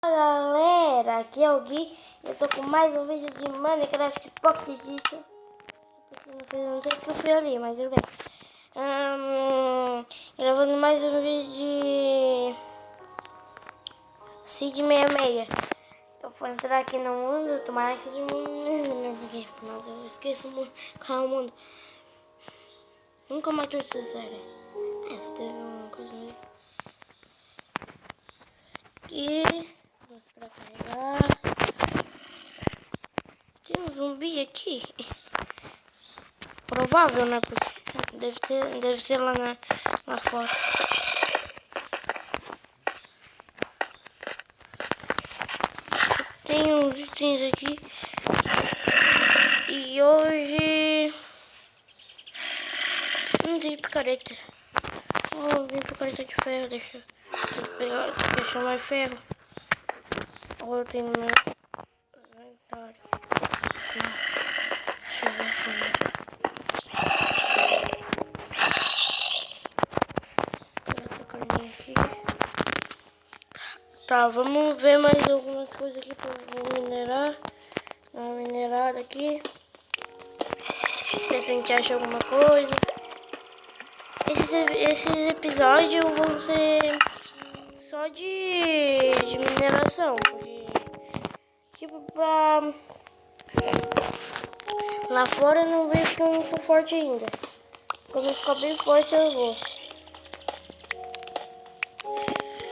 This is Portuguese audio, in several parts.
Fala galera, aqui é o Gui. Eu tô com mais um vídeo de Minecraft Pocket Edition. Não sei o que eu fui ali, mas tudo bem. Gravando mais um vídeo de Seed 66. Eu vou entrar aqui no mundo, tomara que seja Nossa, eu esqueço qual é o mundo. Nunca mais trouxe essa série. Essa teve uma coisa mesmo. E vamos pra carregar. Tem um zumbi aqui. Provável, né? Porque deve ser lá fora. Tem uns itens aqui. E hoje não tem picareta. Oh, tem picareta de ferro. Deixa eu achar mais ferro. Ou eu tenho meu inventário. Deixa eu ver essa carninha aqui. Tá, vamos ver mais algumas coisas aqui pra eu minerar. Dar uma minerada aqui. Ver se a gente acha alguma coisa. Esses episódios vão ser só de mineração. Porque, tipo, lá fora eu não vejo que eu não tô forte ainda. Quando eu ficar bem forte eu vou.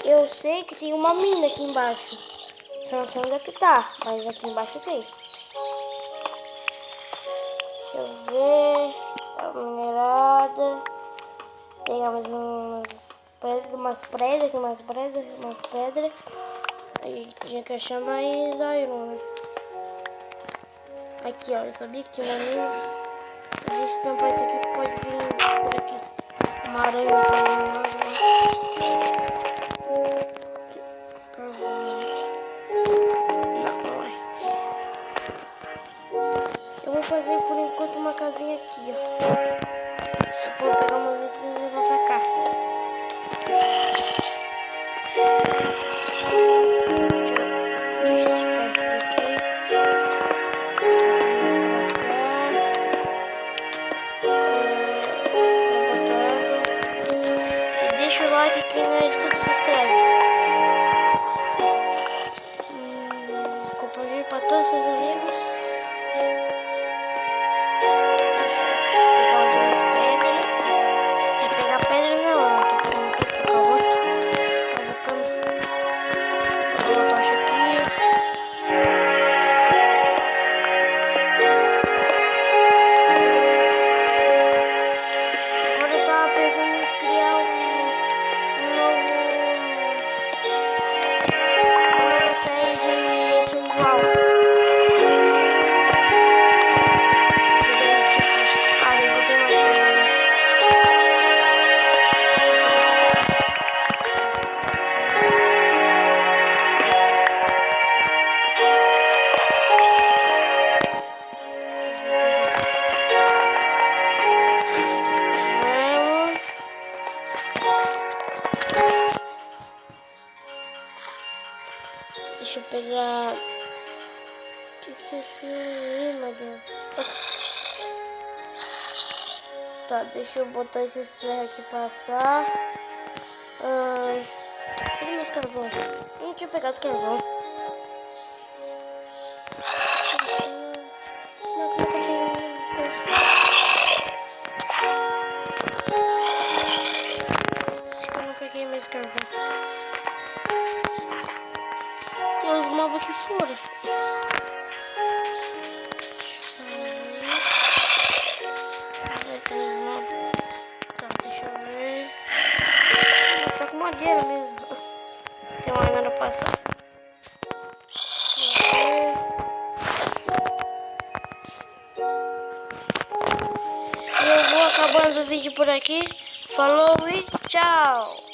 Eu sei que tem uma mina aqui embaixo. Não sei onde é que tá, mas aqui embaixo tem. Deixa eu ver. A minerada. Pegar mais umas pedras. Aí tinha que achar mais iron, né? Aqui, ó. Eu sabia que tinha uma mina. Deixa eu tampar isso aqui que pode vir por aqui. Uma aranha aqui. Eu vou fazer por enquanto uma casinha aqui, ó. Vou pegar umas itens e levar pra cá. E deixa o like, quem não é inscrito se inscreve. Compartilhe para todos os seus amigos. Deixa eu pegar... Isso aqui, meu Deus. Tá, deixa eu botar esses ferros aqui passar. Cadê meus carvão? Eu não tinha pegado carvão. Acho que eu não peguei mais carvão. Tem uns mobs aqui fora. Tá, deixa eu ver. Só com madeira mesmo. Tem uma arma pra passar. E eu vou acabando o vídeo por aqui. Falou e tchau!